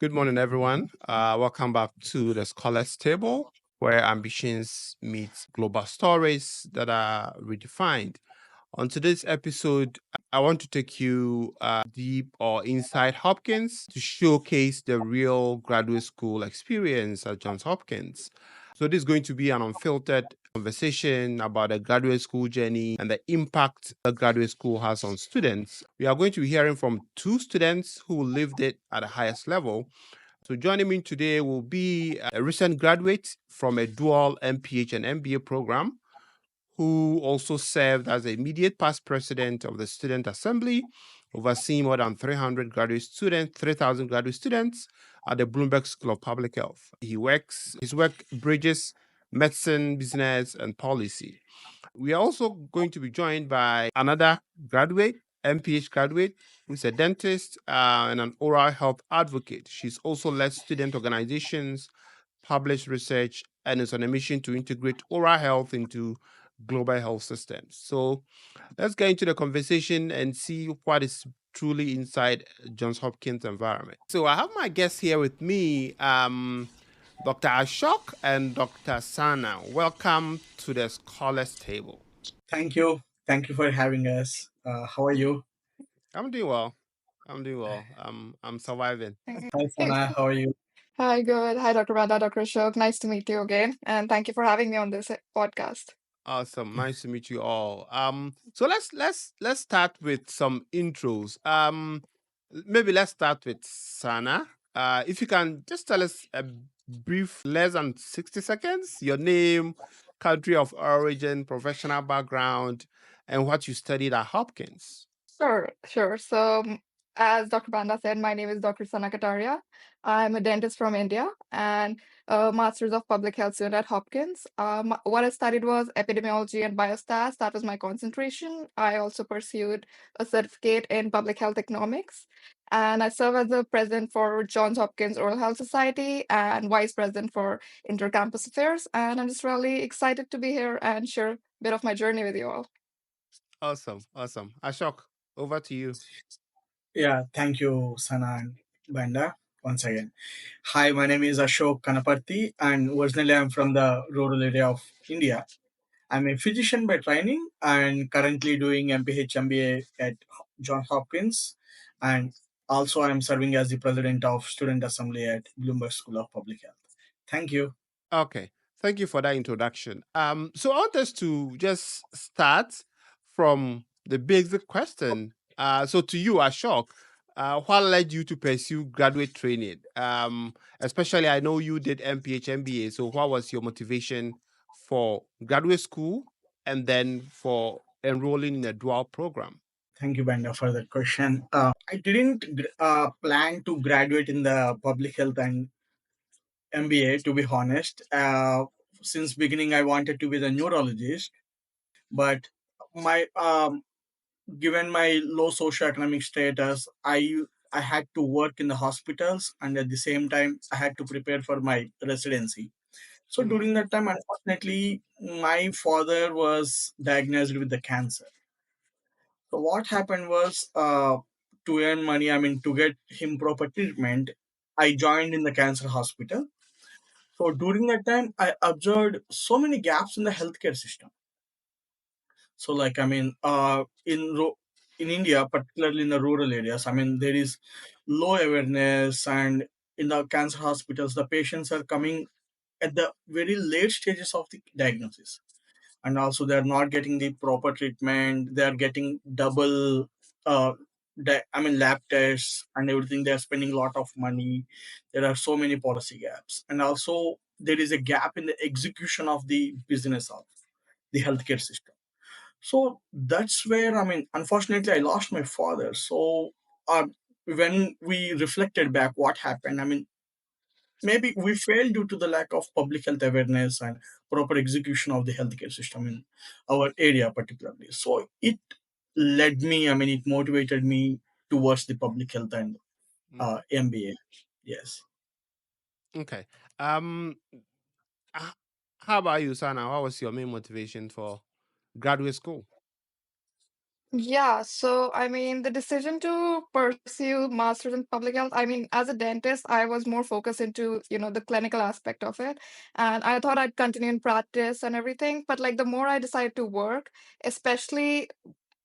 Good morning, everyone. Welcome back to the Scholars Table, where ambitions meet global stories that are redefined. On today's episode, I want to take you deep or inside Hopkins to showcase the real graduate school experience at Johns Hopkins. So, this is going to be an unfiltered conversation about the graduate school journey and the impact the graduate school has on students. We are going to be hearing from two students who lived it at the highest level. So joining me today will be a recent graduate from a dual MPH and MBA program who also served as the immediate past president of the Student Assembly, overseeing more than 300 graduate students, 3,000 graduate students at the Bloomberg School of Public Health. His work bridges medicine, business, and policy. We are also going to be joined by another graduate, MPH graduate, who's a dentist and an oral health advocate. She's also led student organizations, published research, and is on a mission to integrate oral health into global health systems. So let's get into the conversation and see what is truly inside Johns Hopkins environment. So I have my guests here with me, Dr. Ashok and Dr. Saana. Welcome to the Scholars Table. Thank you. Thank you for having us. How are you? I'm doing well. I'm doing well. I'm surviving. Hi, Sana. How are you? Hi, good. Hi, Dr. Banda, Dr. Ashok. Nice to meet you again. And thank you for having me on this podcast. Awesome. Nice to meet you all. So let's start with some intros. Maybe let's start with Sana. If you can just tell us a brief, less than 60 seconds, your name, country of origin, professional background, and what you studied at Hopkins. Sure. So, as Dr. Banda said, my name is Dr. Saana Kataria. I'm a dentist from India and a Master's of Public Health student at Hopkins. What I studied was epidemiology and biostats. That was my concentration. I also pursued a certificate in public health economics. And I serve as the president for Johns Hopkins Oral Health Society and vice president for Intercampus Affairs. And I'm just really excited to be here and share a bit of my journey with you all. Awesome. Ashok, over to you. Yeah, thank you, Sana and Banda, once again. Hi, my name is Ashok Kanaparthi, and originally I'm from the rural area of India. I'm a physician by training and currently doing MPH MBA at Johns Hopkins. And also, I'm serving as the president of Student Assembly at Bloomberg School of Public Health. Thank you. Okay. Thank you for that introduction. So I want us to just start from the basic question. So to you, Ashok, what led you to pursue graduate training? Especially, I know you did MPH MBA. So what was your motivation for graduate school and then for enrolling in a dual program? Thank you, Banda, for that question. I didn't plan to graduate in the public health and MBA, to be honest. Since beginning, I wanted to be the neurologist, but my given my low socioeconomic status, I had to work in the hospitals, and at the same time, I had to prepare for my residency. So Mhm. during that time, unfortunately, my father was diagnosed with the cancer. So what happened was, to earn money, I mean, to get him proper treatment, I joined in the cancer hospital. So during that time, I observed so many gaps in the healthcare system. So, like, I mean, in India, particularly in the rural areas, I mean, there is low awareness, and in the cancer hospitals, the patients are coming at the very late stages of the diagnosis, and also they are not getting the proper treatment. They are getting double uh I mean, lab tests and everything. They are spending a lot of money. There are so many policy gaps, and also there is a gap in the execution of the business of the healthcare system. So that's where, I mean, unfortunately, I lost my father. So when we reflected back what happened, I mean, maybe we failed due to the lack of public health awareness and proper execution of the healthcare system in our area, particularly. So it led me, I mean, it motivated me towards the public health and Mm. MBA. Yes. Okay. Um, h- how about you, Sana? What was your main motivation for graduate school? Yeah, so I mean, the decision to pursue master's in public health, I mean, as a dentist, I was more focused into, the clinical aspect of it. And I thought I'd continue in practice and everything. But like the more I decided to work, especially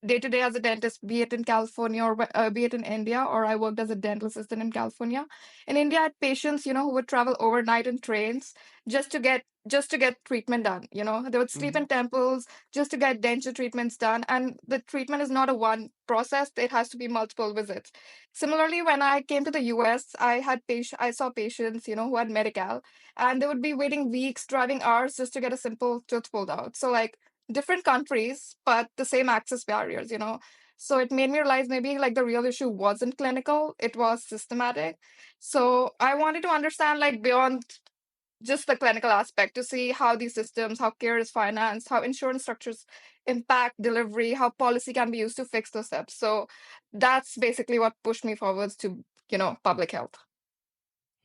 day to day as a dentist, be it in California or be it in India, or I worked as a dental assistant in California. In India, I had patients, who would travel overnight in trains just to get treatment done. They would sleep Hmm. in temples just to get denture treatments done, and the treatment is not a one process; it has to be multiple visits. Similarly, when I came to the US, I saw patients, who had Medi-Cal, and they would be waiting weeks, driving hours just to get a simple tooth pulled out. So like different countries, but the same access barriers. So it made me realize maybe like the real issue wasn't clinical, it was systematic. So I wanted to understand like beyond just the clinical aspect to see how these systems, how care is financed, how insurance structures impact delivery, how policy can be used to fix those steps. So that's basically what pushed me forwards to, public health.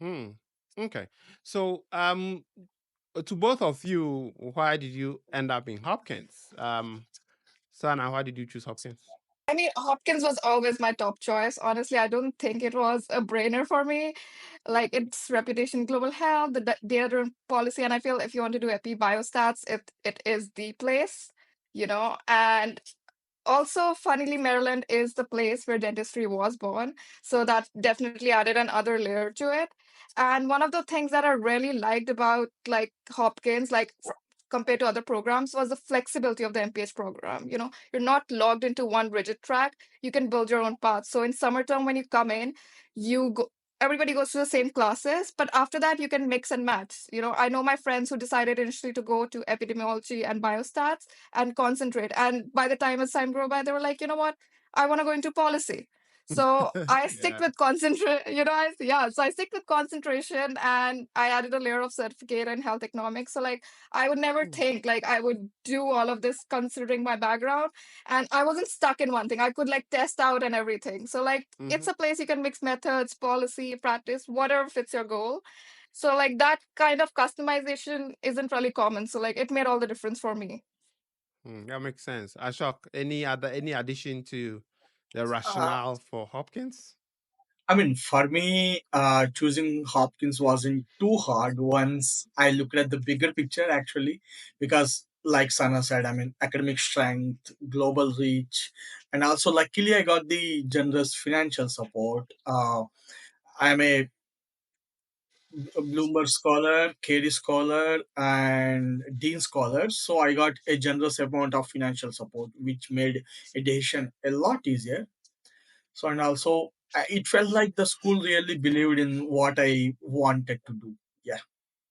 Hmm. Okay. So, to both of you, why did you end up in Hopkins? Sana, why did you choose Hopkins? I mean, Hopkins was always my top choice. Honestly, I don't think it was a brainer for me. Like its reputation, global health, the data policy, and I feel if you want to do epi biostats, it is the place, And also, funnily, Maryland is the place where dentistry was born. So that definitely added another layer to it. And one of the things that I really liked about like Hopkins, like compared to other programs, was the flexibility of the MPH program. You're not logged into one rigid track. You can build your own path. So in summer term, when you come in, you go. Everybody goes to the same classes, but after that, you can mix and match. I know my friends who decided initially to go to epidemiology and biostats and concentrate. And by the time as time grew by, they were like, you know what? I want to go into policy. So I stick Yeah. with concentrate, yeah. So I stick with concentration and I added a layer of certificate in health economics. So like I would never think like I would do all of this considering my background. And I wasn't stuck in one thing. I could like test out and everything. So like it's Hmm. a place you can mix methods, policy, practice, whatever fits your goal. So like that kind of customization isn't really common. So like it made all the difference for me. That makes sense. Ashok, any addition to the Uh, rationale for Hopkins? I mean, for me, choosing Hopkins wasn't too hard once I looked at the bigger picture, actually, because, like Sana said, I mean, academic strength, global reach, and also, luckily, I got the generous financial support. I'm a Bloomberg scholar, Carey scholar, and Dean scholar, so I got a generous amount of financial support, which made a decision a lot easier. So, and also, it felt like the school really believed in what I wanted to do. Yeah.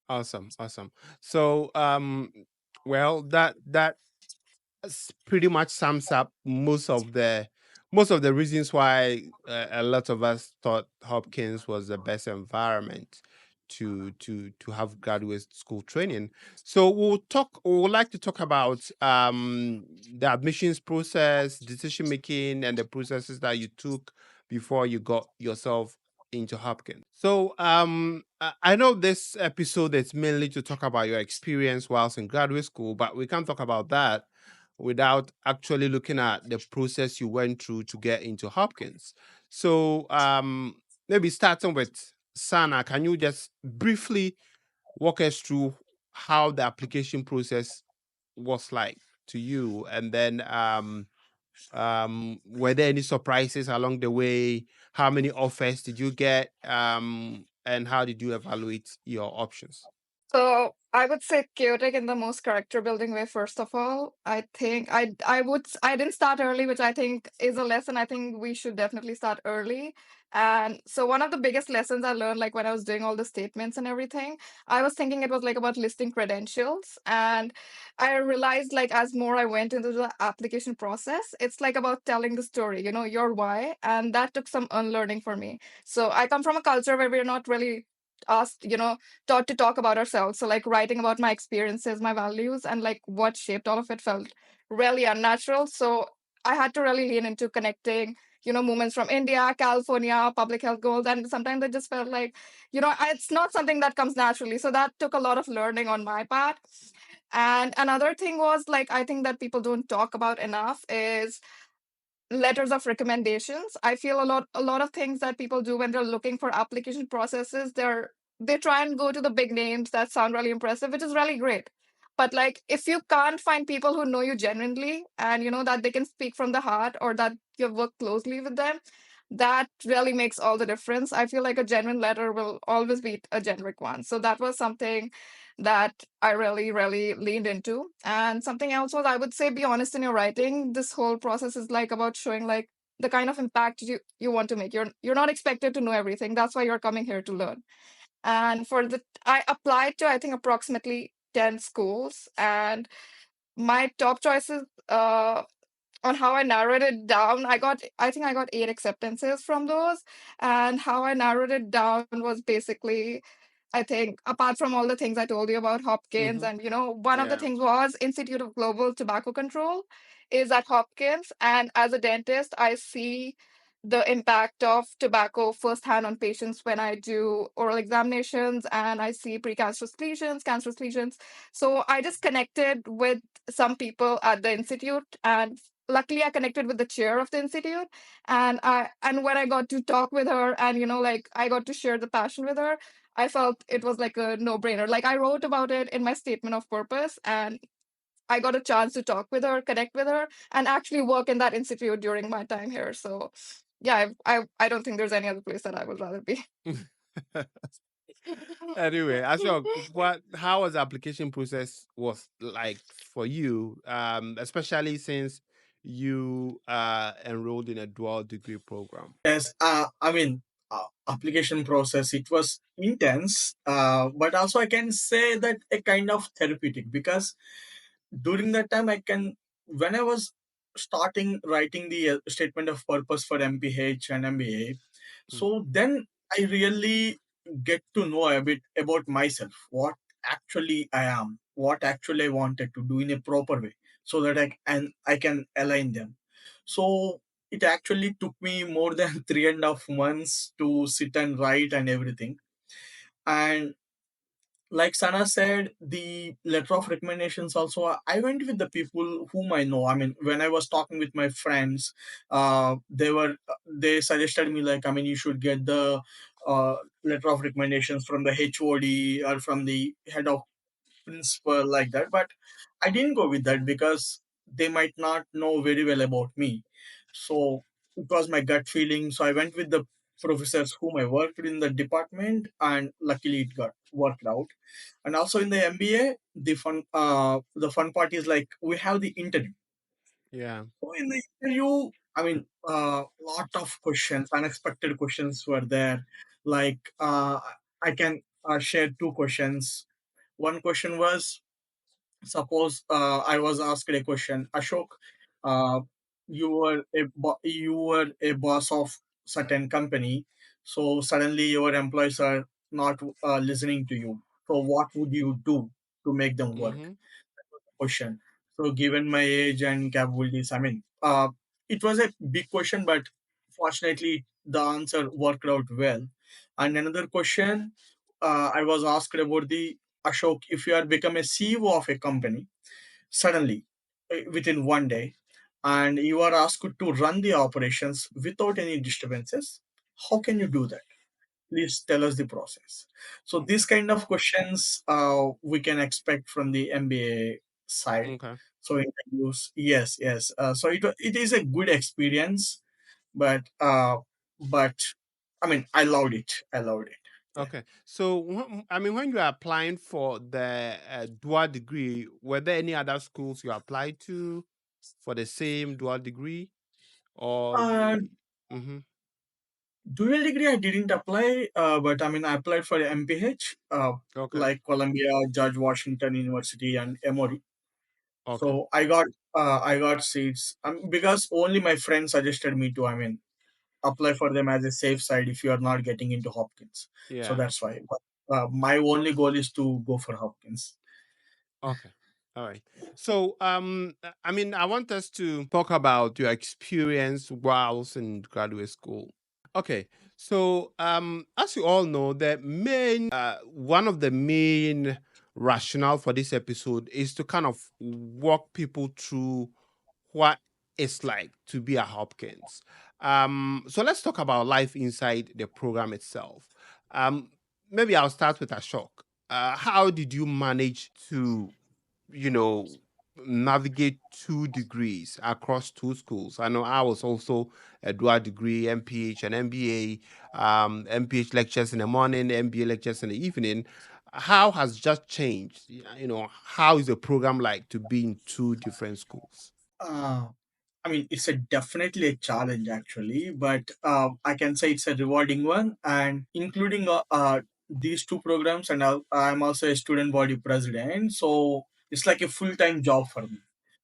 Awesome, awesome. So, well, that pretty much sums up most of the reasons why a lot of us thought Hopkins was the best environment to have graduate school training. So we would like to talk about the admissions process, decision making, and the processes that you took before you got yourself into Hopkins. So I know this episode is mainly to talk about your experience whilst in graduate school, but we can't talk about that without actually looking at the process you went through to get into Hopkins. So maybe starting with Sana, can you just briefly walk us through how the application process was like to you, and then were there any surprises along the way? How many offers did you get? And how did you evaluate your options? So I would say chaotic in the most character building way. First of all, I think I didn't start early, which I think is a lesson. I think we should definitely start early. And so one of the biggest lessons I learned, like when I was doing all the statements and everything, I was thinking it was like about listing credentials, and I realized like as more I went into the application process, it's like about telling the story, your why, and that took some unlearning for me. So I come from a culture where we're not really asked, taught to talk about ourselves. So like writing about my experiences, my values, and like what shaped all of it felt really unnatural. So I had to really lean into connecting, movements from India, California, public health goals. And sometimes it just felt like, it's not something that comes naturally. So that took a lot of learning on my part. And another thing was like, I think that people don't talk about enough is letters of recommendations. I feel a lot of things that people do when they're looking for application processes, they try and go to the big names that sound really impressive, which is really great. But like if you can't find people who know you genuinely and you know that they can speak from the heart or that you've worked closely with them, that really makes all the difference. I feel like a genuine letter will always beat a generic one. So that was something that I really, really leaned into. And something else was, I would say, be honest in your writing. This whole process is like about showing like the kind of impact you want to make. You're not expected to know everything. That's why you're coming here to learn. And I applied to, I think, approximately 10 schools, and my top choices, on how I narrowed it down, I think I got 8 acceptances from those. And how I narrowed it down was basically, I think, apart from all the things I told you about Hopkins, Mm-hmm. and one of the Yeah. things was Institute of Global Tobacco Control is at Hopkins. And as a dentist, I see the impact of tobacco firsthand on patients when I do oral examinations and I see precancerous lesions, cancerous lesions. So I just connected with some people at the institute, and luckily I connected with the chair of the institute. And when I got to talk with her and like I got to share the passion with her, I felt it was like a no-brainer. Like I wrote about it in my statement of purpose, and I got a chance to talk with her, connect with her, and actually work in that institute during my time here. So yeah, I don't think there's any other place that I would rather be. Anyway, Ashok, how was the application process was like for you, especially since you enrolled in a dual degree program? Yes, I mean, application process, it was intense, but also I can say that a kind of therapeutic, because during that time when I was starting writing the statement of purpose for MPH and MBA, Mm. so then I really get to know a bit about myself, what actually I am, what actually I wanted to do in a proper way, so that I can align them. So it actually took me more than 3.5 months to sit and write and everything. And like Sana said, the letter of recommendations also, I went with the people whom I know. I mean, when I was talking with my friends, they suggested me, like, I mean, you should get the uh, letter of recommendations from the HOD or from the head of principal, like that. But I didn't go with that because they might not know very well about me. So it was my gut feeling. So I went with the professors whom I worked with in the department, and luckily it got worked out. And also in the MBA, the fun part is, like, we have the interview. Yeah. So in the interview, I mean, lot of questions, unexpected questions were there. Like, I can share two questions. One question was, suppose I was asked a question, Ashok, uh, you were a boss of certain company, so suddenly your employees are not listening to you. So what would you do to make them work? Mm-hmm. Question. So given my age and capabilities, I mean, it was a big question, but fortunately the answer worked out well. And another question, I was asked about the, Ashok, if you are become a CEO of a company suddenly, within one day, and you are asked to run the operations without any disturbances, how can you do that? Please tell us the process. So these kind of questions we can expect from the MBA side. Okay. So interviews, yes, yes. So it is a good experience, but I mean, I loved it. I loved it. Yeah. Okay. So, I mean, when you are applying for the dual degree, were there any other schools you applied to for the same dual degree, or? Uh, Mm-hmm. Dual degree I didn't apply, but I mean I applied for MPH, Okay. like Columbia, George Washington University, and Emory. Okay. So I got seats, because only my friend suggested me to, I mean, apply for them as a safe side if you are not getting into Hopkins. So Yeah. that's why. But my only goal is to go for Hopkins. Okay. All right. So, I mean, I want us to talk about your experience whilst in graduate school. Okay. So, as you all know, one of the main rationale for this episode is to kind of walk people through what it's like to be at Hopkins. So let's talk about life inside the program itself. Um, Maybe I'll start with Ashok. How did you manage to, you know, navigate 2 degrees across 2 schools? I know I was also a dual degree, MPH and MBA, MPH lectures in the morning, MBA lectures in the evening. How has just changed? How is the program like to be in 2 different schools? Uh, I mean, it's a definitely a challenge actually, but I can say it's a rewarding one, and including these two programs, and I'm also a student body president, so it's like a full time job for me.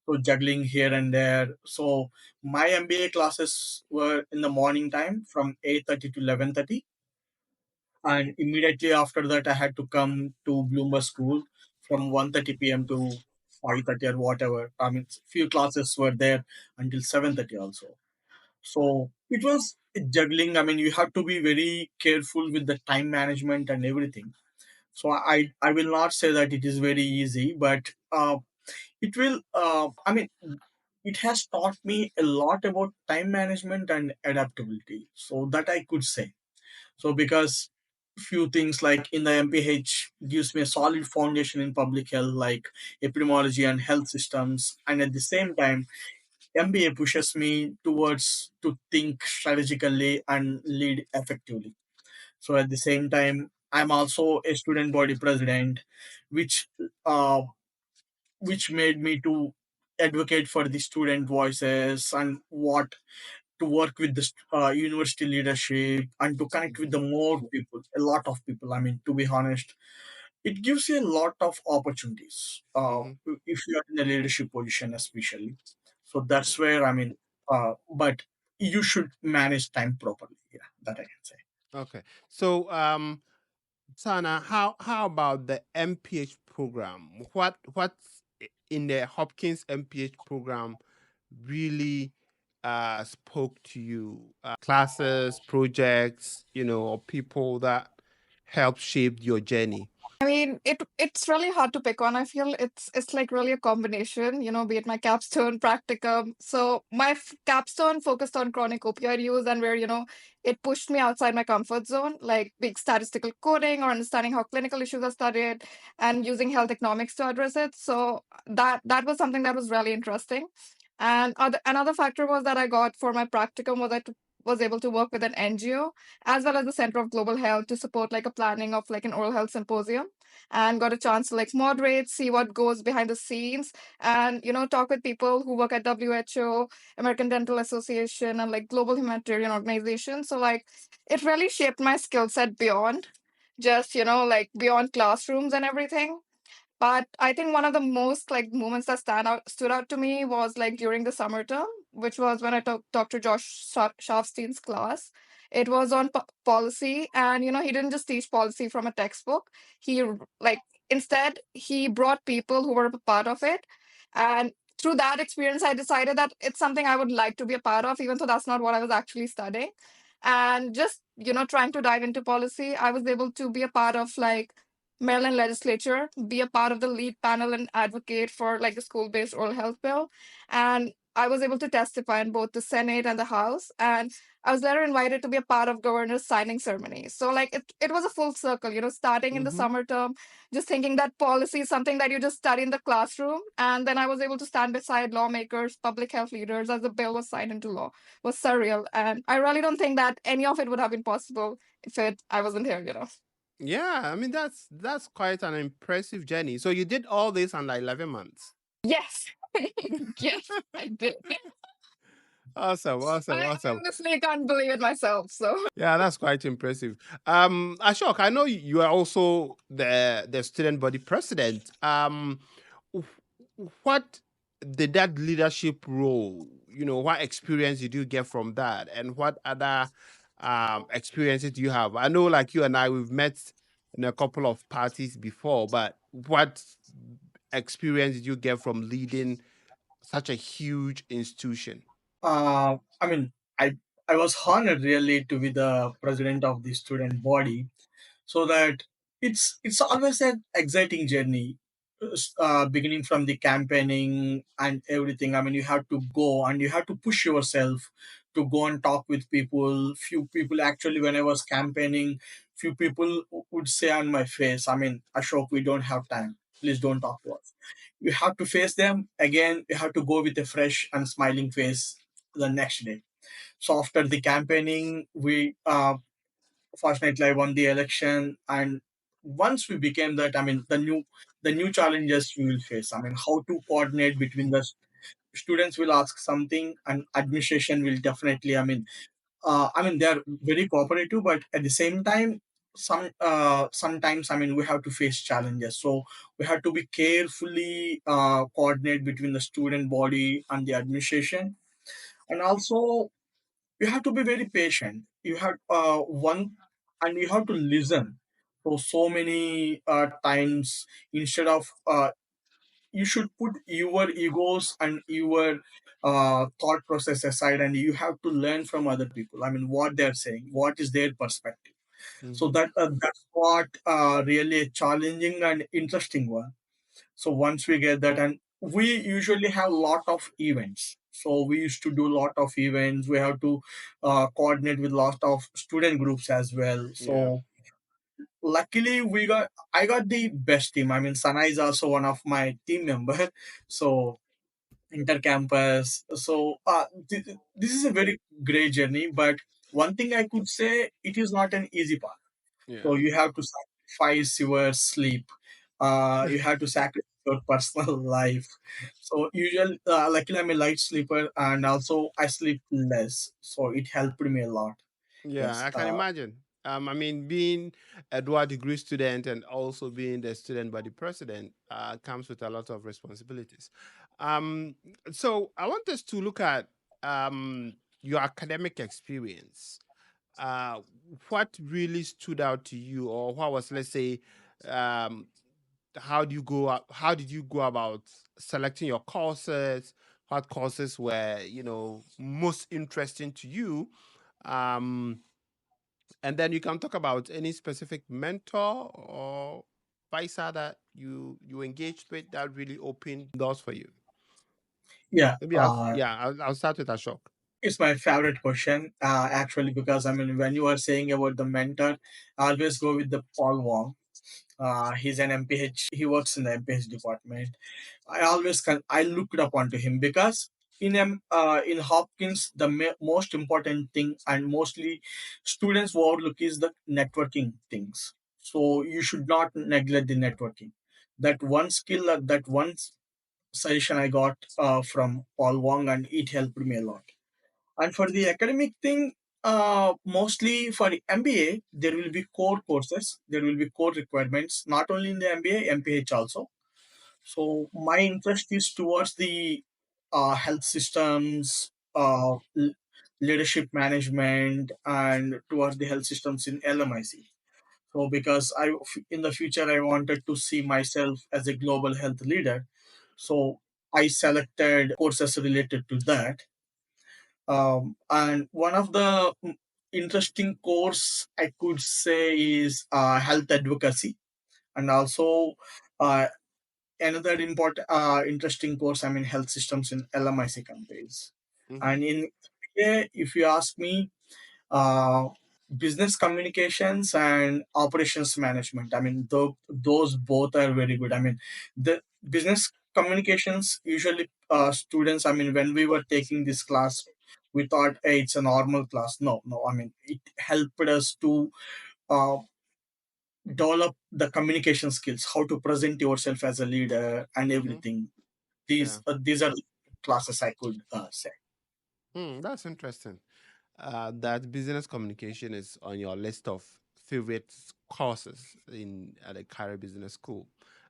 So juggling here and there. So my MBA classes were in the morning time from 8:30 to 11:30, and immediately after that, I had to come to Bloomberg School from 1:30 p.m. to 5:30 or whatever. I mean, few classes were there until 7:30 also. So it was juggling. I mean, you have to be very careful with the time management and everything. So I will not say that it is very easy, but it will. I mean, it has taught me a lot about time management and adaptability. So that I could say. So because few things like in the MPH gives me a solid foundation in public health, like epidemiology and health systems, and at the same time MBA pushes me towards to think strategically and lead effectively. So at the same time, I'm also a student body president, which uh, which made me to advocate for the student voices and what to work with the university leadership and to connect with the more people, a lot of people. I mean, to be honest, it gives you a lot of opportunities Hmm. if you are in a leadership position, especially. So that's where I mean, but you should manage time properly. Yeah, that I can say. Okay. So, Sana, how about the MPH program? What's in the Hopkins MPH program really spoke to you? Classes, projects, or people that helped shape your journey. I mean, it's really hard to pick on. I feel it's like really a combination, be it my capstone, practicum. So my capstone focused on chronic opioid use and where, it pushed me outside my comfort zone, like big statistical coding or understanding how clinical issues are studied and using health economics to address it. So that was something that was really interesting. And another factor was that I got for my practicum was was able to work with an NGO as well as the Center of Global Health to support like a planning of like an oral health symposium, and got a chance to like moderate, see what goes behind the scenes, and talk with people who work at WHO, American Dental Association, and like global humanitarian organizations. So like it really shaped my skill set beyond just like beyond classrooms and everything. But I think one of the most like moments that stood out to me was like during the summer term, which was when I took Dr. Josh Schaffstein's class. It was on policy, and he didn't just teach policy from a textbook. Like instead he brought people who were a part of it, and through that experience, I decided that it's something I would like to be a part of, even though that's not what I was actually studying. And just trying to dive into policy, I was able to be a part of like Maryland legislature, be a part of the lead panel and advocate for like the school-based oral health bill. And I was able to testify in both the Senate and the House. And I was later invited to be a part of governor's signing ceremony. So like it was a full circle, starting in the Mm-hmm. summer term, just thinking that policy is something that you just study in the classroom. And then I was able to stand beside lawmakers, public health leaders as the bill was signed into law. Was surreal. And I really don't think that any of it would have been possible if I wasn't here. Yeah, I mean that's quite an impressive journey. So you did all this under 11 months. Yes. Yes, I did. Awesome, awesome, I awesome. honestly can't believe it myself. So, Yeah, that's quite impressive. Ashok, I know you are also the student body president. What did that leadership role, what experience did you get from that, and what other experiences do you have? I know, like you and I, we've met in a couple of parties before, but what experience did you get from leading such a huge institution? I mean, I was honored really to be the president of the student body, so that it's always an exciting journey. beginning from the campaigning and everything. I mean, you have to go and you have to push yourself to go and talk with people. Few people actually, when I was campaigning, few people would say on my face, I mean, Ashok, we don't have time. Please don't talk to us. You have to face them again. You have to go with a fresh and smiling face the next day. So after the campaigning, we fortunately I won the election, and once we became that, I mean, the new challenges we will face. I mean, how to coordinate between the students will ask something, and administration will definitely. I mean, they are very cooperative, but at the same time, sometimes I mean we have to face challenges. So we have to be carefully coordinate between the student body and the administration, and also you have to be very patient. You have one, and you have to listen. So many times, instead of you should put your egos and your thought process aside, and you have to learn from other people. I mean, what they're saying, what is their perspective. So Hmm. that's what really a challenging and interesting one. So once we get that, and we usually have a lot of events. So we used to do a lot of events. We have to coordinate with lot of student groups as well. Yeah. So luckily I got the best team. I mean, Sana is also one of my team member. So intercampus. So this is a very great journey. But one thing I could say, it is not an easy path. So Yeah. you have to sacrifice your sleep. You have to sacrifice your personal life. So usually, luckily I'm a light sleeper, and also I sleep less. So it helped me a lot. Yeah, Yes. I can imagine. I mean, being a dual degree student and also being the student body president comes with a lot of responsibilities. Um, so I want us to look at your academic experience. Uh, what really stood out to you, or what was, let's say, um, how did you go about selecting your courses? What courses were, most interesting to you? Um, and then you can talk about any specific mentor or advisor that you engaged with that really opened doors for you. Yeah. Maybe I'll start with Ashok. It's my favorite question, actually, because I mean, when you are saying about the mentor, I always go with the Paul Wong. He's an MPH. He works in the MPH department. I looked up onto him because in Hopkins the most important thing, and mostly students overlook, is the networking things. So you should not neglect the networking. That one skill, that one suggestion I got from Paul Wong, and it helped me a lot. And for the academic thing, mostly for MBA, there will be core courses, there will be core requirements, not only in the MBA, MPH also. So my interest is towards the health systems, leadership management, and towards the health systems in LMIC. So because in the future, I wanted to see myself as a global health leader. So I selected courses related to that. And one of the interesting course I could say is health advocacy, and also uh, another important interesting course, I mean, health systems in LMIC countries. Hmm. And in MBA, if you ask me, uh, business communications and operations management, I mean, those both are very good. I mean, the business communications, usually students, I mean, when we were taking this class, we thought, hey, it's a normal class. No, I mean, it helped us to uh, develop the communication skills, how to present yourself as a leader and Hmm. everything. Yeah. These are the classes I could say. That's interesting. That business communication is on your list of favorite courses in at the Carey Business School.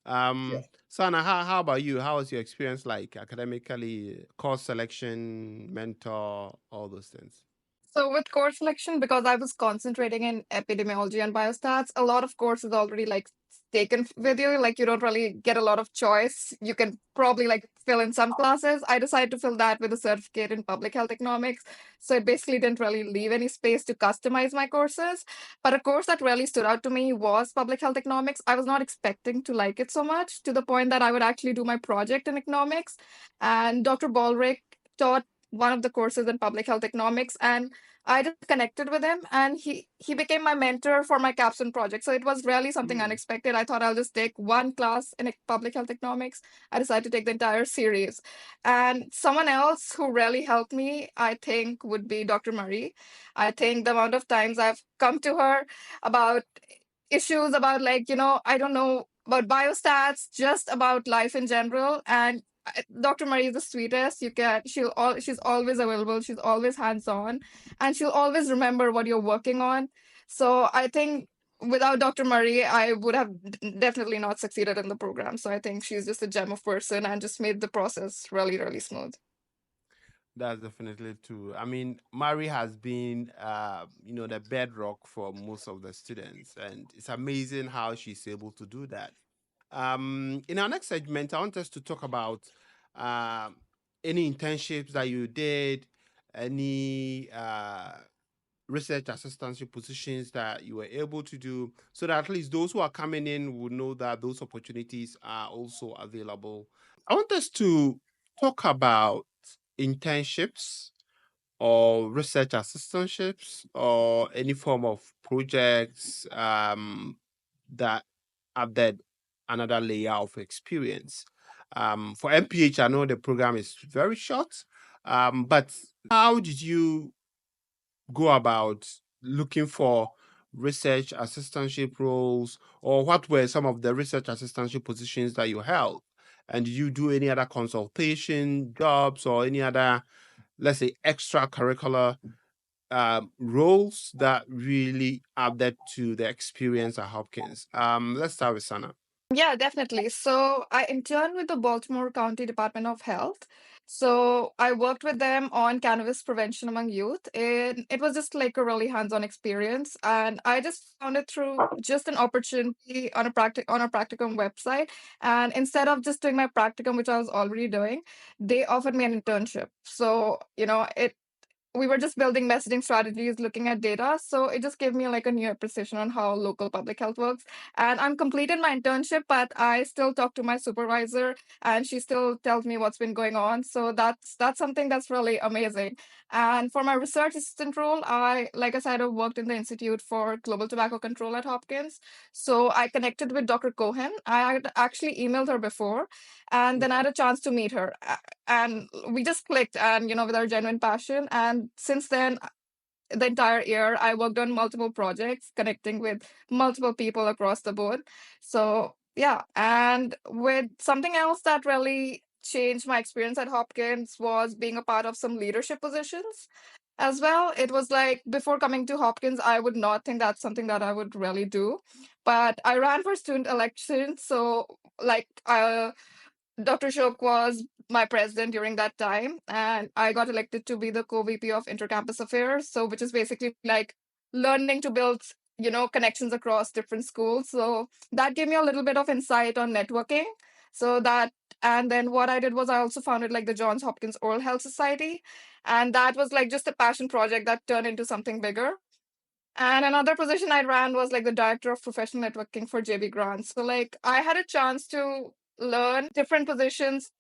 Yeah. Sana, how about you? How was your experience like academically, course selection, mentor, all those things? So with course selection, because I was concentrating in epidemiology and biostats, a lot of courses already like taken with you. Like you don't really get a lot of choice. You can probably like fill in some classes. I decided to fill that with a certificate in public health economics. So it basically didn't really leave any space to customize my courses. But a course that really stood out to me was public health economics. I was not expecting to like it so much, to the point that I would actually do my project in economics. And Dr. Ballrick taught one of the courses in public health economics, and I just connected with him, and he became my mentor for my capstone project. So it was really something Mm. unexpected. I thought I'll just take one class in public health economics. I decided to take the entire series. And someone else who really helped me, I think, would be Dr. Murray. I think the amount of times I've come to her about issues about, like, I don't know about biostats, just about life in general. And Dr. Marie is the sweetest. She's always available. She's always hands on, and she'll always remember what you're working on. So I think without Dr. Marie, I would have definitely not succeeded in the program. So I think she's just a gem of person and just made the process really, really smooth. That's definitely true. I mean, Mary has been, the bedrock for most of the students, and it's amazing how she's able to do that. In our next segment, I want us to talk about um, any internships that you did, any research assistantship positions that you were able to do, so that at least those who are coming in will know that those opportunities are also available. I want us to talk about internships or research assistantships or any form of projects that added another layer of experience. For MPH, I know the program is very short, but how did you go about looking for research assistantship roles, or what were some of the research assistantship positions that you held? And did you do any other consultation jobs or any other, let's say, extracurricular roles that really added to the experience at Hopkins? Let's start with Sana. Yeah, definitely. So I interned with the Baltimore County Department of Health. So I worked with them on cannabis prevention among youth. And it was just like a really hands-on experience. And I just found it through just an opportunity on a practicum website. And instead of just doing my practicum, which I was already doing, they offered me an internship. So, we were just building messaging strategies, looking at data. So it just gave me like a new appreciation on how local public health works. And I'm completed my internship, but I still talk to my supervisor, and she still tells me what's been going on. So that's something that's really amazing. And for my research assistant role, like I said, I worked in the Institute for Global Tobacco Control at Hopkins. So I connected with Dr. Cohen. I had actually emailed her before, and then I had a chance to meet her, and we just clicked, and with our genuine passion. And since then, the entire year I worked on multiple projects connecting with multiple people across the board. So yeah, and with something else that really changed my experience at Hopkins was being a part of some leadership positions as well. It was like, before coming to Hopkins, I would not think that's something that I would really do, but I ran for student elections. So like, Dr. Shok was my president during that time, and I got elected to be the co-VP of Intercampus Affairs. So, which is basically like learning to build, connections across different schools. So that gave me a little bit of insight on networking. So that, and then what I did was I also founded like the Johns Hopkins Oral Health Society, and that was like just a passion project that turned into something bigger. And another position I ran was like the director of professional networking for JB Grant. So like I had a chance to learn different positions,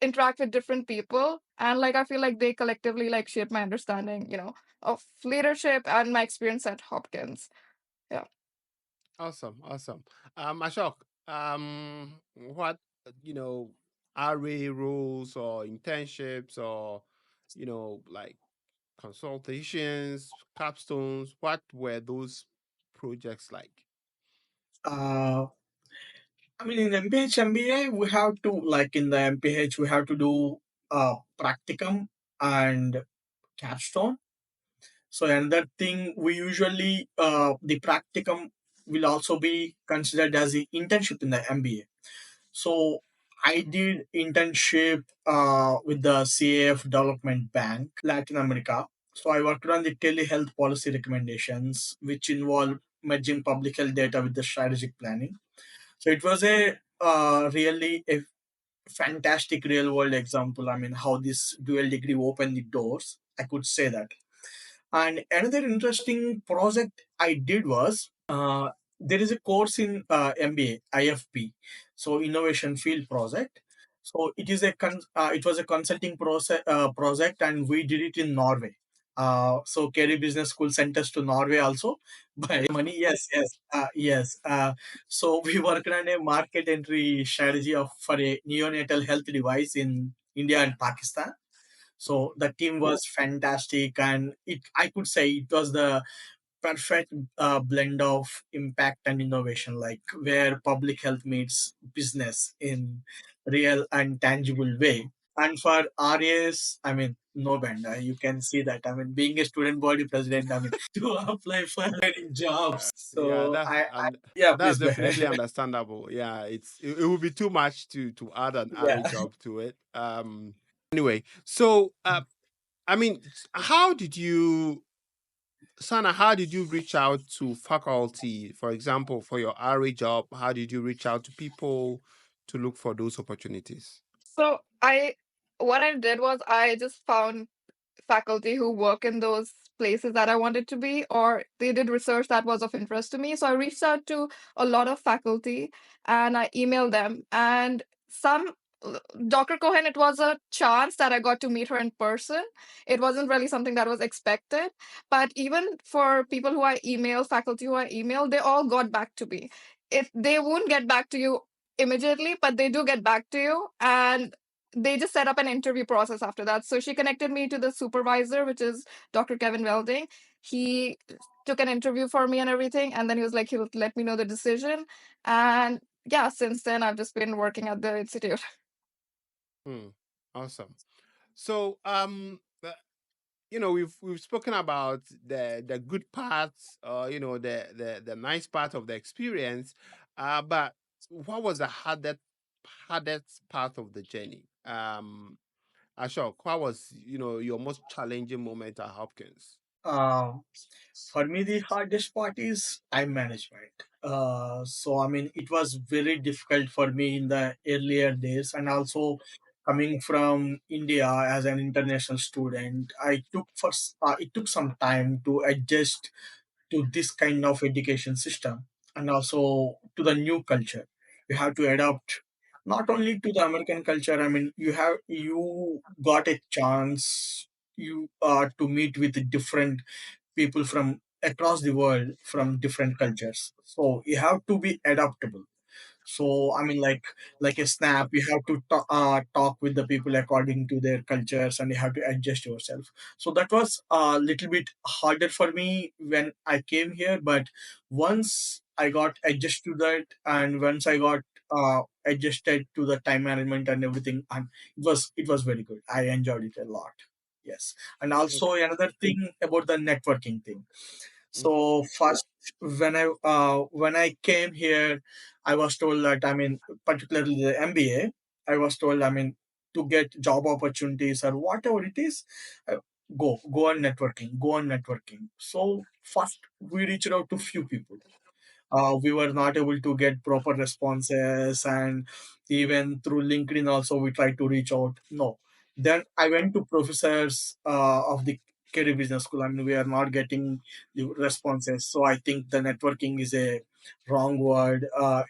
interact with different people, and like I feel like they collectively like shaped my understanding, of leadership and my experience at Hopkins. Yeah. Awesome, awesome. Ashok, what RA roles or internships or like consultations, capstones, what were those projects like? uh, I mean, in MPH MBA, we have to, like in the MPH, we have to do practicum and capstone. So another thing, we usually the practicum will also be considered as the internship in the MBA. So I did internship with the CAF Development Bank, Latin America. So I worked on the telehealth policy recommendations, which involve merging public health data with the strategic planning. So it was a really a fantastic real world example. I mean, how this dual degree opened the doors. I could say that. And another interesting project I did was there is a course in MBA, IFP, so Innovation Field Project. So it was a consulting project, and we did it in Norway. So Carey Business School sent us to Norway also by money. Yes, yes, yes. So we worked on a market entry strategy for a neonatal health device in India and Pakistan. So the team was fantastic, and it I could say it was the perfect blend of impact and innovation, like where public health meets business in real and tangible way. And for RAs, I mean, no band. You can see that. I mean, being a student body president, I mean, to apply for any jobs. Yeah, So yeah, that's please go ahead. definitely understandable. Yeah, it would be too much to add an RA Yeah. job to it. Anyway, so I mean, how did you, Sana? How did you reach out to faculty, for example, for your RA job? How did you reach out to people to look for those opportunities? So what I did was I just found faculty who work in those places that I wanted to be, or they did research that was of interest to me. So I reached out to a lot of faculty and I emailed them. And some, Dr. Cohen, it was a chance that I got to meet her in person. It wasn't really something that was expected. But even for people who I emailed, faculty who I emailed, they all got back to me. If they won't get back to you immediately, but they do get back to you. And they just set up an interview process after that. So she connected me to the supervisor, which is Dr. Kevin Welding. He took an interview for me and everything, and then he was like, he'll let me know the decision. And yeah, since then I've just been working at the institute. Hmm, awesome. So, we've spoken about the good parts, the nice part of the experience, but what was the hardest part of the journey? Ashok, what was your most challenging moment at Hopkins? Uh, for me, the hardest part is time management. So I mean, it was very difficult for me in the earlier days, and also coming from India as an international student, it took some time to adjust to this kind of education system, and also to the new culture. You have to adapt not only to the American culture. I mean, you got a chance you to meet with different people from across the world from different cultures, so you have to be adaptable. So I mean, like a snap, you have to talk with the people according to their cultures, and you have to adjust yourself. So that was a little bit harder for me when I came here, but once I got adjusted to that, and once I got adjusted to the time management and everything, and it was very good. I enjoyed it a lot. Yes. And also Okay. another thing about the networking thing. Mm, So first, when I came here, I was told that, I mean, particularly the MBA, I was told, I mean, to get job opportunities or whatever it is, uh, go on networking. So first, we reached out to few people. We were not able to get proper responses, and even through LinkedIn also we tried to reach out. No. Then I went to professors of the Carey Business School. I mean, we are not getting the responses. So I think the networking is a wrong word.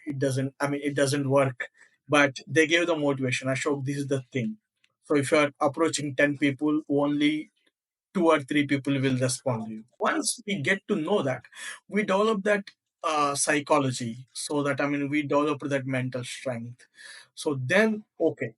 It doesn't work. But they gave the motivation. Ashok, this is the thing. So if you are approaching 10 people, only two or three people will respond to you. Once we get to know that, we develop that psychology, so that, I mean, we develop that mental strength. So then, okay,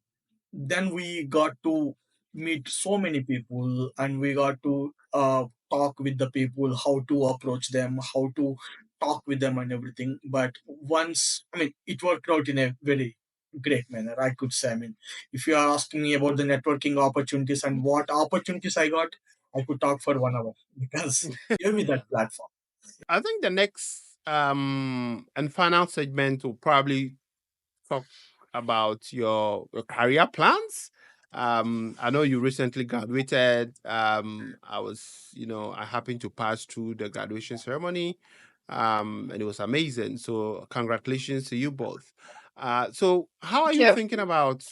then we got to meet so many people, and we got to talk with the people, how to approach them, how to talk with them and everything. But once, I mean, it worked out in a very great manner, I could say. I mean, if you are asking me about the networking opportunities and what opportunities I got, I could talk for 1 hour because give me that platform. I think the next and final segment will probably talk about your career plans. I know you recently graduated. I happened to pass through the graduation ceremony. and it was amazing. So congratulations to you both. So how are Thank you you. thinking about,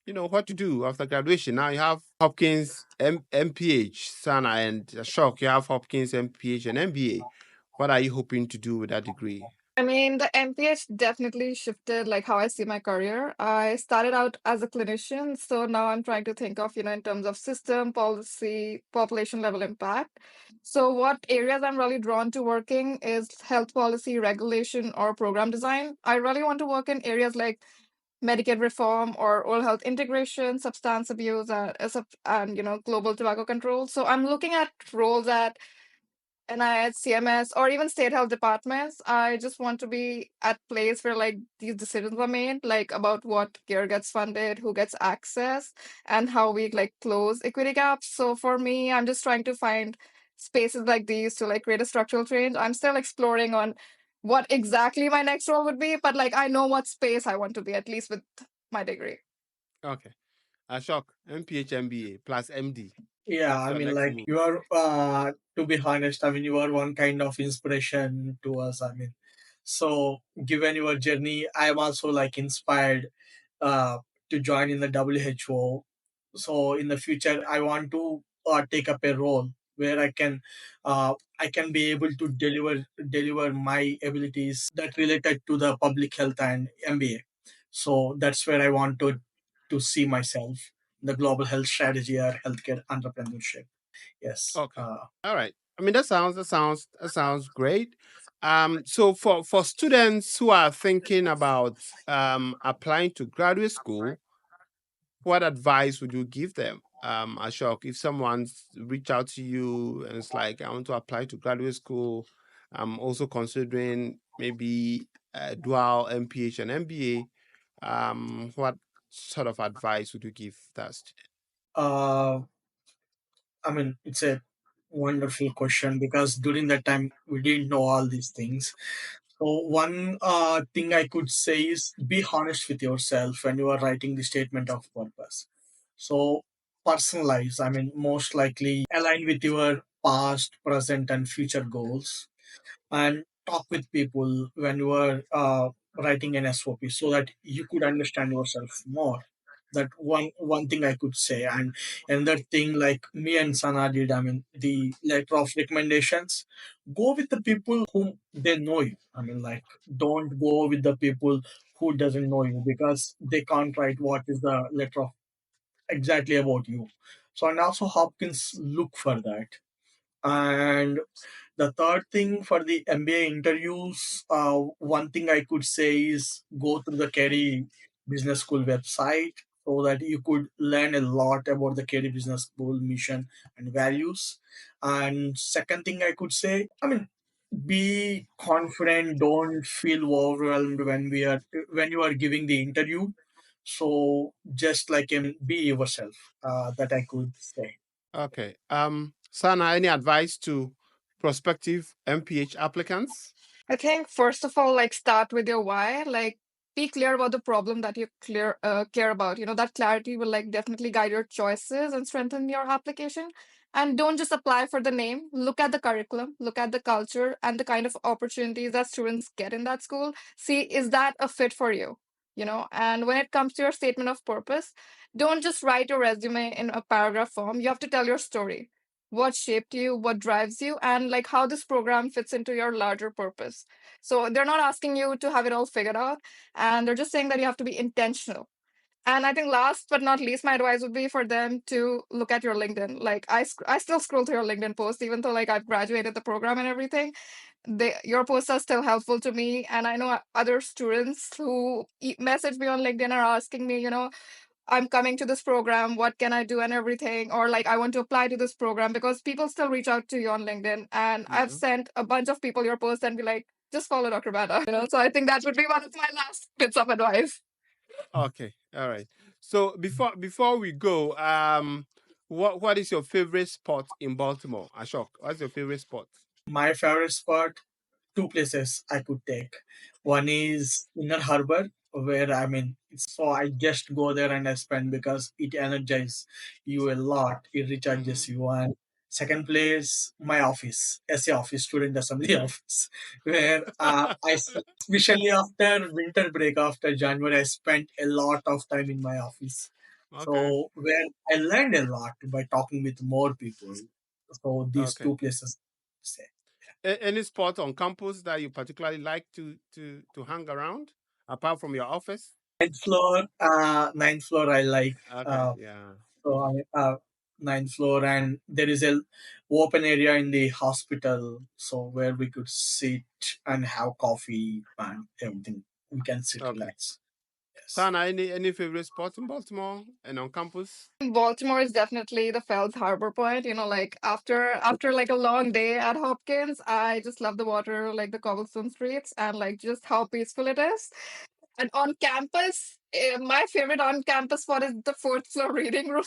what to do after graduation? Now you have Hopkins MPH, Sana, and Ashok. You have Hopkins MPH and MBA. What are you hoping to do with that degree? I mean, the MPH definitely shifted like how I see my career. I started out as a clinician, so now I'm trying to think of, in terms of system, policy, population level impact. So what areas I'm really drawn to working is health policy, regulation, or program design. I really want to work in areas like Medicaid reform or oral health integration, substance abuse, and global tobacco control. So I'm looking at roles at NIH, CMS, or even state health departments. I just want to be at place where like these decisions are made, like about what care gets funded, who gets access, and how we like close equity gaps. So for me, I'm just trying to find spaces like these to like create a structural change. I'm still exploring on what exactly my next role would be, but like I know what space I want to be, at least with my degree. Okay. Ashok, MPH MBA plus MD. Yeah, What's I your mean, next like move? you are, to be honest, I mean, you are one kind of inspiration to us. I mean, so given your journey, I am also like inspired uh, to join in the WHO. So in the future, I want to take up a role where I can be able to deliver my abilities that related to the public health and MBA. So that's where I want to see myself, the global health strategy or healthcare entrepreneurship. Yes. Okay. All right. I mean, that sounds great. So for students who are thinking about applying to graduate school, what advice would you give them? Ashok, if someone's reach out to you and it's like, I want to apply to graduate school, I'm also considering maybe dual MPH and MBA. What sort of advice would you give that student? uh, I mean, it's a wonderful question because during that time we didn't know all these things. So one thing I could say is be honest with yourself when you are writing the statement of purpose. So personalize, I mean, most likely align with your past, present, and future goals, and talk with people when you are writing an SOP so that you could understand yourself more. That one thing I could say. And another thing, like me and Sana did, I mean, the letter of recommendations, go with the people whom they know you. I mean, like, don't go with the people who doesn't know you because they can't write what is the letter of exactly about you. So and also Hopkins look for that. And the third thing for the MBA interviews, one thing I could say is go through the Carey Business School website so that you could learn a lot about the Carey Business School mission and values. And second thing I could say, I mean, be confident. Don't feel overwhelmed when you are giving the interview. So just like be yourself. That I could say. Okay. Sana, any advice to prospective MPH applicants? I think first of all, like start with your why. Like be clear about the problem that you care about. That clarity will like definitely guide your choices and strengthen your application. And don't just apply for the name. Look at the curriculum, look at the culture and the kind of opportunities that students get in that school. See, is that a fit for you? And when it comes to your statement of purpose, don't just write your resume in a paragraph form. You have to tell your story, what shaped you, what drives you, and like how this program fits into your larger purpose. So they're not asking you to have it all figured out, and they're just saying that you have to be intentional. And I think last but not least, my advice would be for them to look at your LinkedIn. Like I still scroll through your LinkedIn post, even though like I've graduated the program and everything. Your posts are still helpful to me, and I know other students who message me on LinkedIn are asking me, I'm coming to this program. What can I do and everything? Or like, I want to apply to this program because people still reach out to you on LinkedIn. And I've Yeah. sent a bunch of people your post and be like, just follow Dr. Bada. So I think that would be one of my last bits of advice. Okay. All right. So before we go, what is your favorite spot in Baltimore? Ashok, what's your favorite spot? My favorite spot, two places I could take. One is Inner Harbor, where I mean, so I just go there and I spend because it energizes you a lot. It recharges Mm-hmm. you. And Second place, my office, SA office, student assembly office, where especially after winter break, after January, I spent a lot of time in my office. Okay. So where I learned a lot by talking with more people. So these Okay. two places, say. Any spot on campus that you particularly like to hang around apart from your office? Ninth floor, I like. Okay. Uh, Yeah. so ninth floor, and there is a open area in the hospital, so where we could sit and have coffee and everything. We can sit, Okay. relax. Yes. Sana, any favorite spots in Baltimore and on campus? Baltimore is definitely the Fells Harbor Point. Like after like a long day at Hopkins, I just love the water, like the cobblestone streets, and like just how peaceful it is. And on campus, my favorite on campus spot is the fourth floor reading room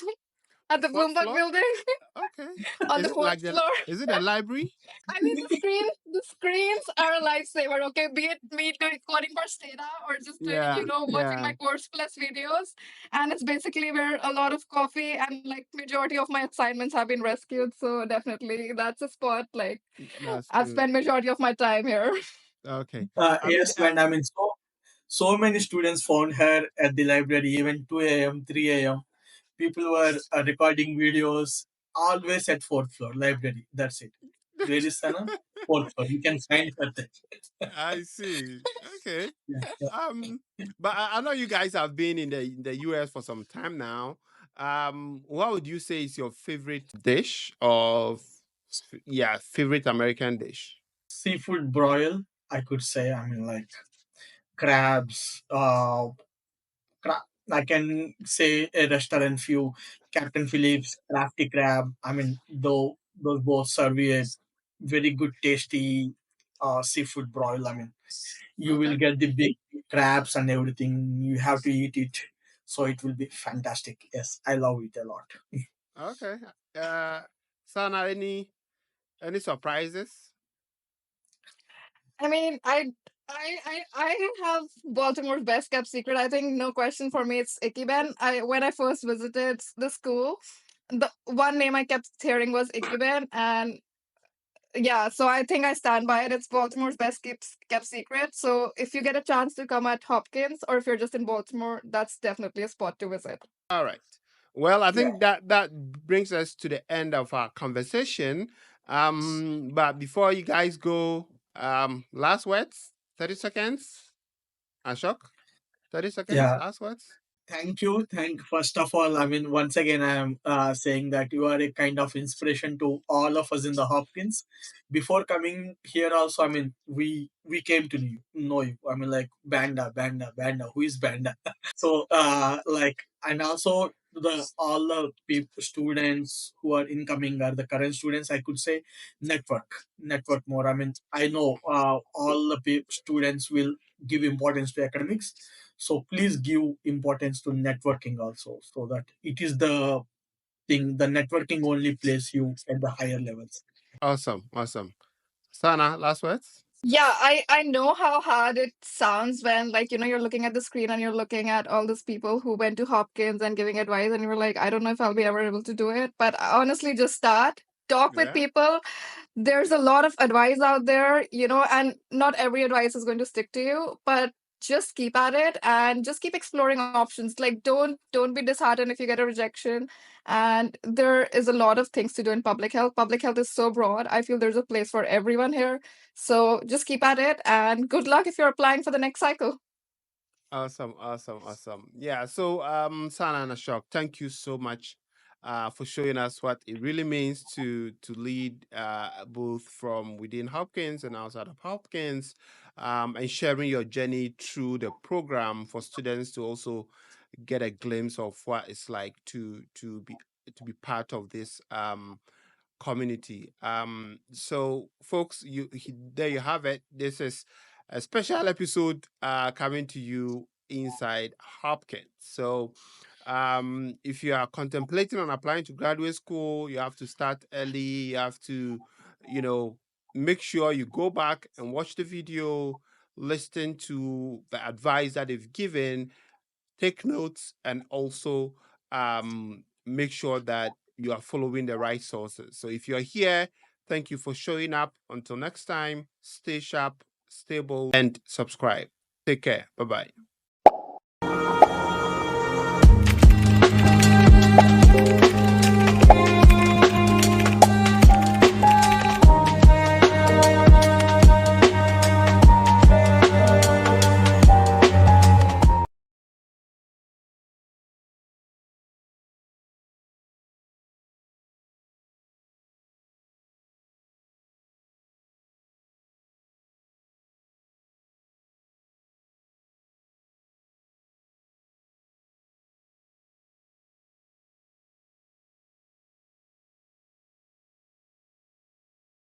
at the Fourth Bloomberg floor? building Okay. on Is the it like fourth floor. is it a library? I mean, the screens are a lifesaver. Okay, be it me doing coding for Stata or just doing, Yeah. watching Yeah. my course plus videos. And it's basically where a lot of coffee and like majority of my assignments have been rescued. So definitely that's a spot. Like That's I've good. spent majority of my time here. Okay. I mean, Yes, and I mean, so many students found her at the library, even 2 a.m., 3 a.m. People were recording videos, always at fourth floor library. That's it. Where is Sana? Fourth floor. You can find her there. I see. Okay. Yeah, yeah. Um, but I know you guys have been in the US for some time now. What would you say is your favorite dish of yeah, favorite American dish? Seafood broil, I could say. I mean, like crabs. I can say a restaurant few, Captain Phillips, Crafty Crab. I mean, though those both serve you a very good, tasty seafood broil. I mean, you will Okay. get the big crabs and everything. You have to eat it, so it will be fantastic. Yes, I love it a lot. Okay. Uh Sana, any surprises? I mean, I have Baltimore's best kept secret. I think no question for me. It's Ikiben. I When I first visited the school, the one name I kept hearing was Ikiben, and yeah, so I think I stand by it. It's Baltimore's best kept secret. So if you get a chance to come at Hopkins, or if you're just in Baltimore, that's definitely a spot to visit. All right. Well, I Yeah, think that brings us to the end of our conversation. But before you guys go, last words, 30 seconds. Ashok, 30 seconds, yeah. last words. Thank you. First of all, I mean, once again, I am saying that you are a kind of inspiration to all of us in the Hopkins. Before coming here, also, I mean, we came to know you. I mean, like Banda. Who is Banda? So like, and also all the people, students who are incoming or the current students, I could say network more. I mean, I know all the students will give importance to academics, so please give importance to networking also, so that it is the thing, the networking only place you at the higher levels. Awesome, awesome. Sana, last words. Yeah, I know how hard it sounds when like you're looking at the screen and you're looking at all these people who went to Hopkins and giving advice and you're like, I don't know if I'll be ever able to do it. But honestly, just start, talk with Yeah. people. There's a lot of advice out there, and not every advice is going to stick to you, but just keep at it and just keep exploring options. Like don't be disheartened if you get a rejection. And there is a lot of things to do in public health. Public health is so broad. I feel there's a place for everyone here. So just keep at it and good luck if you're applying for the next cycle. Awesome, awesome, awesome. Yeah. So, Sana and Ashok, thank you so much for showing us what it really means to lead both from within Hopkins and outside of Hopkins, and sharing your journey through the program for students to also get a glimpse of what it's like to be part of this community. So, folks, there you have it. This is a special episode coming to you inside Hopkins. So, if you are contemplating on applying to graduate school, you have to start early. You have to, you know, make sure you go back and watch the video, listen to the advice that they've given, take notes, and also make sure that you are following the right sources. So if you're here, thank you for showing up. Until next time, stay sharp, stable, and subscribe. Take care. Bye-bye.